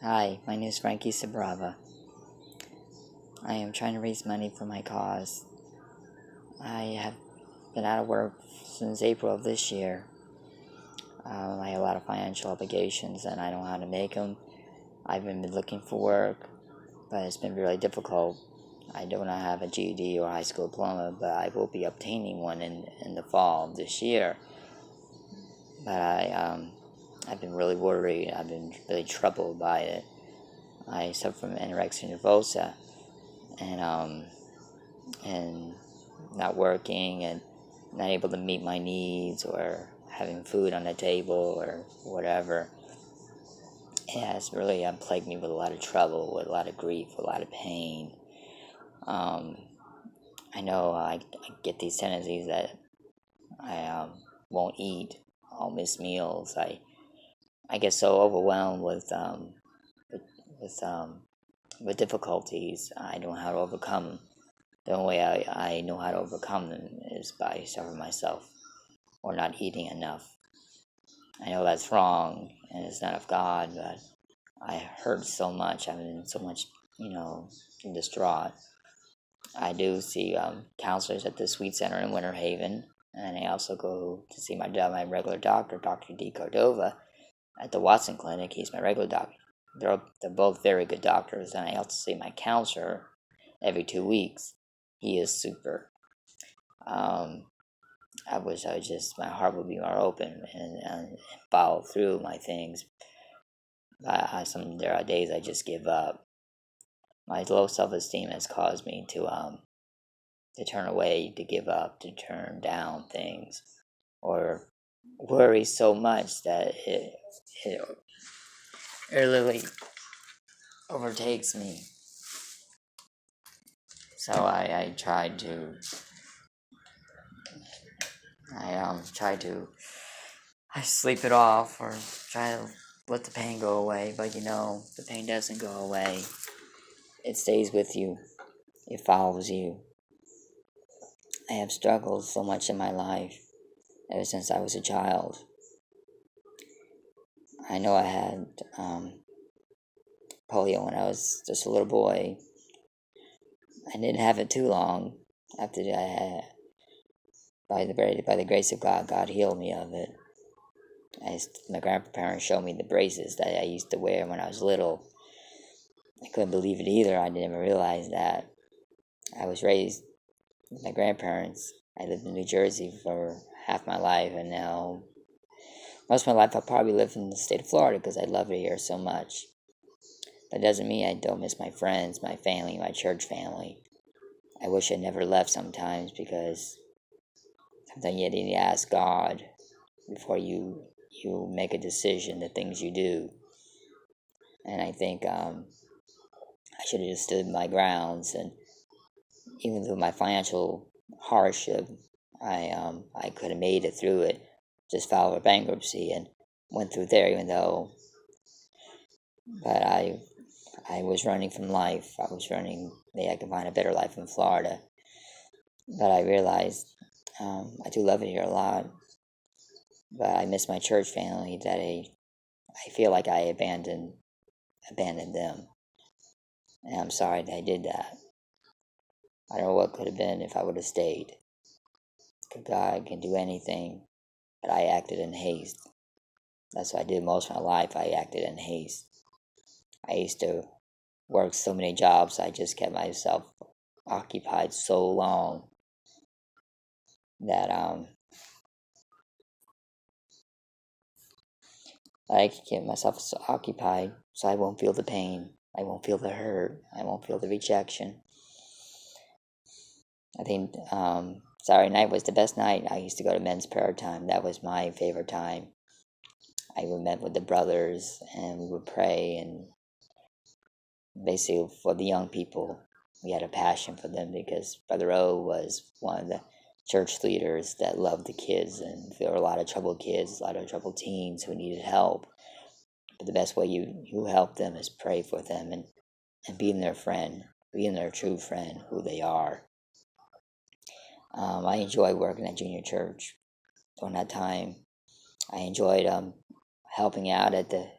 Hi, my name is Frankie Sabrava. I am trying to raise money for my cause. I have been out of work since April of this year. I have a lot of financial obligations and I don't know how to make them. I've been looking for work, but it's been really difficult. I do not have a GED or high school diploma, but I will be obtaining one in the fall of this year. But I've been really worried. I've been really troubled by it. I suffer from anorexia nervosa, and and not working and not able to meet my needs or having food on the table or whatever. It has really plagued me with a lot of trouble, with a lot of grief, a lot of pain. Um, I know I get these tendencies that I won't eat. I'll miss meals. I get so overwhelmed with, with, um, with difficulties. I don't know how to overcome them. The only way I know how to overcome them is by starving myself or not eating enough. I know that's wrong and it's not of God, but I hurt so much. I've been so much, distraught. I do see counselors at the Sweet Center in Winter Haven, and I also go to see my regular doctor, Dr. D. Cordova, at the Watson Clinic. He's my regular doctor. They're both very good doctors, and I also see my counselor every 2 weeks. He is super. Um, I wish my heart would be more open and follow through my things. There are days I just give up. My low self-esteem has caused me to turn away, to give up, to turn down things, or worry so much that it, it literally overtakes me. So I tried to try to I sleep it off or try to let the pain go away, but the pain doesn't go away. It stays with you. It follows you. I have struggled so much in my life ever since I was a child. I know I had polio when I was just a little boy. I didn't have it too long after I had. By the grace of God, God healed me of it. My grandparents showed me the braces that I used to wear when I was little. I couldn't believe it either. I didn't even realize that. I was raised with my grandparents. I lived in New Jersey for half my life, and now most of my life I'll probably live in the state of Florida because I love it here so much. That doesn't mean I don't miss my friends, my family, my church family. I wish I never left sometimes because sometimes you need to ask God before you make a decision, the things you do. And I think I should have just stood my grounds. And even through my financial hardship, I could have made it through it. Just filed for bankruptcy and went through there, even though. But I was running from life. I was running. Maybe I could find a better life in Florida. But I realized I do love it here a lot. But I miss my church family. That I feel like I abandoned them. And I'm sorry that I did that. I don't know what could have been if I would have stayed. God can do anything, but I acted in haste. That's what I did most of my life. I acted in haste. I used to work so many jobs. I just kept myself occupied so long that I can keep myself so occupied so I won't feel the pain. I won't feel the hurt. I won't feel the rejection. I think Saturday night was the best night. I used to go to men's prayer time. That was my favorite time. I would met with the brothers and we would pray, and basically for the young people, we had a passion for them because Brother O was one of the church leaders that loved the kids, and there were a lot of troubled kids, a lot of troubled teens who needed help. But the best way you help them is pray for them and being their friend, being their true friend, who they are. I enjoyed working at junior church during that time. I enjoyed helping out at the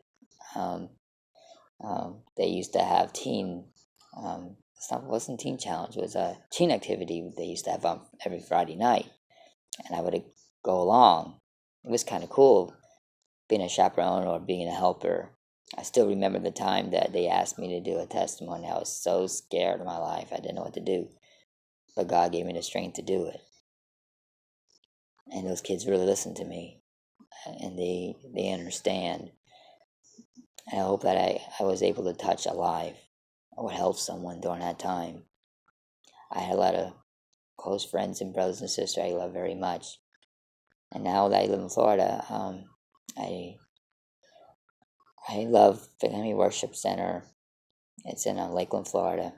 They used to have it wasn't teen challenge, it was a teen activity they used to have on every Friday night. And I would go along. It was kind of cool being a chaperone or being a helper. I still remember the time that they asked me to do a testimony. I was so scared of my life. I didn't know what to do. But God gave me the strength to do it. And those kids really listened to me. And they understand. And I hope that I was able to touch a life or help someone during that time. I had a lot of close friends and brothers and sisters I love very much. And now that I live in Florida, I love Family Worship Center. It's in Lakeland, Florida,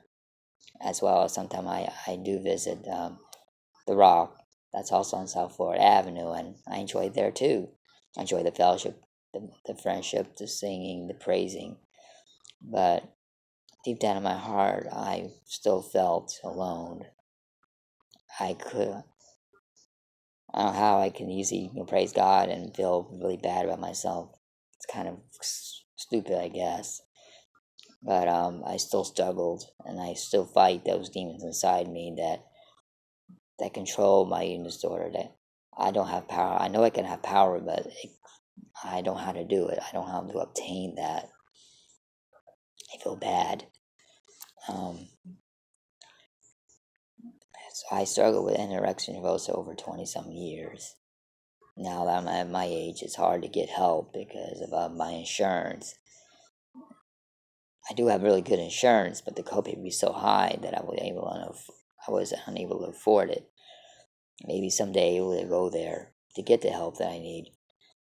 as well as sometimes I do visit The Rock. That's also on South Florida Avenue, and I enjoy it there too. I enjoy the fellowship, the friendship, the singing, the praising. But deep down in my heart, I still felt alone. I don't know how I can easily praise God and feel really bad about myself. It's kind of stupid, I guess. But I still struggled, and I still fight those demons inside me that control my eating disorder. That I don't have power. I know I can have power, but I don't know how to do it. I don't know how to obtain that. I feel bad. So I struggle with anorexia nervosa over 20-some years. Now that I'm at my age, it's hard to get help because of my insurance. I do have really good insurance, but the copay would be so high that I was unable to afford it. Maybe someday we'll go there to get the help that I need.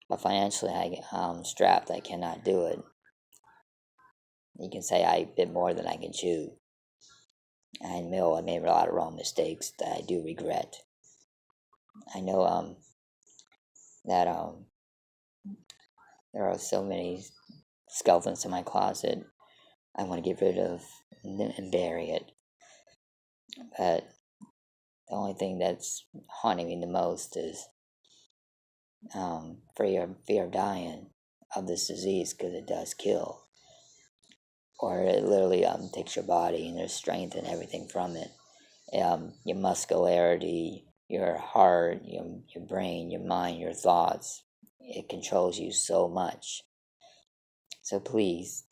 But financially, I'm strapped. I cannot do it. You can say I bit more than I can chew. I know I made a lot of wrong mistakes that I do regret. I know that there are so many skeletons in my closet I want to get rid of and bury it. But the only thing that's haunting me the most is fear of dying of this disease, because it does kill. Or it literally takes your body and there's strength and everything from it. Your muscularity, your heart, your brain, your mind, your thoughts. It controls you so much. So please,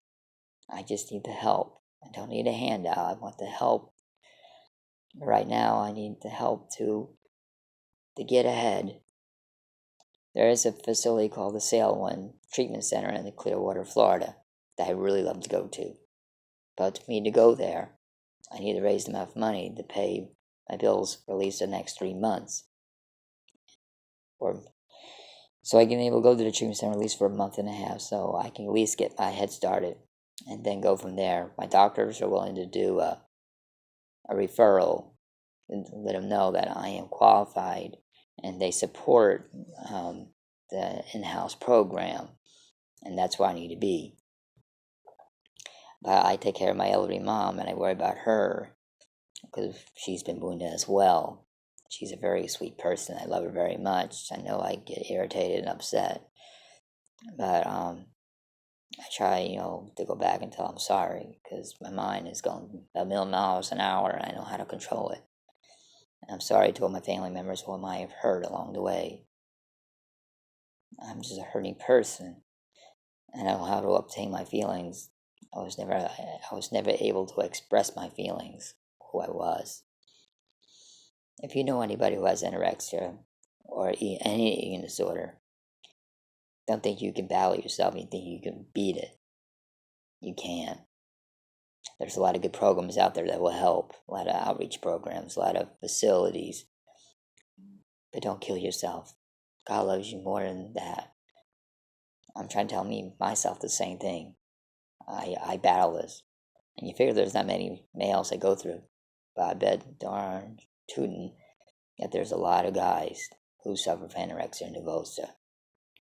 I just need the help. I don't need a handout. I want the help. Right now, I need the help to get ahead. There is a facility called the Salem Treatment Center in Clearwater, Florida, that I really love to go to. But for me to go there, I need to raise enough money to pay my bills for at least the next 3 months. So I can able to go to the treatment center at least for a month and a half, so I can at least get my head started and then go from there. My doctors are willing to do a referral and let them know that I am qualified, and they support the in-house program, and that's where I need to be. But I take care of my elderly mom, and I worry about her because she's been wounded as well. She's a very sweet person. I love her very much. I know I get irritated and upset, but I try, to go back and tell I'm sorry, because my mind is going a million miles an hour, and I know how to control it. And I'm sorry to all my family members who I might have hurt along the way. I'm just a hurting person, and I know how to obtain my feelings. I was never able to express my feelings, who I was. If you know anybody who has anorexia or any eating disorder, don't think you can battle yourself. You think you can beat it. You can't. There's a lot of good programs out there that will help. A lot of outreach programs, a lot of facilities. But don't kill yourself. God loves you more than that. I'm trying to tell myself the same thing. I battle this. And you figure there's not many males that go through. But I bet darn tootin' that there's a lot of guys who suffer from anorexia nervosa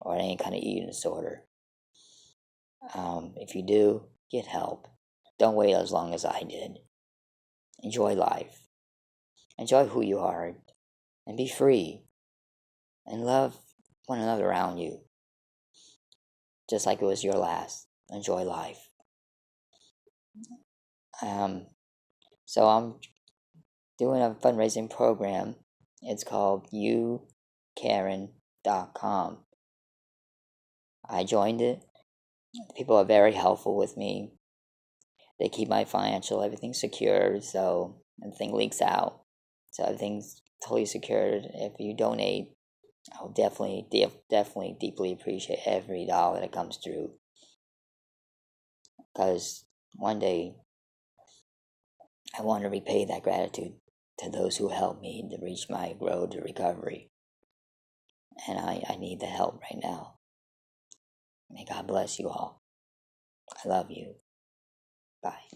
or any kind of eating disorder. If you do, get help. Don't wait as long as I did. Enjoy life. Enjoy who you are. And be free. And love one another around you. Just like it was your last. Enjoy life. So I'm doing a fundraising program. It's called YouCaring.com. I joined it. People are very helpful with me. They keep my financial everything secure, so nothing leaks out. So everything's totally secured. If you donate, I'll definitely deeply appreciate every dollar that comes through. Because one day I want to repay that gratitude to those who helped me to reach my road to recovery. And I need the help right now. May God bless you all. I love you. Bye.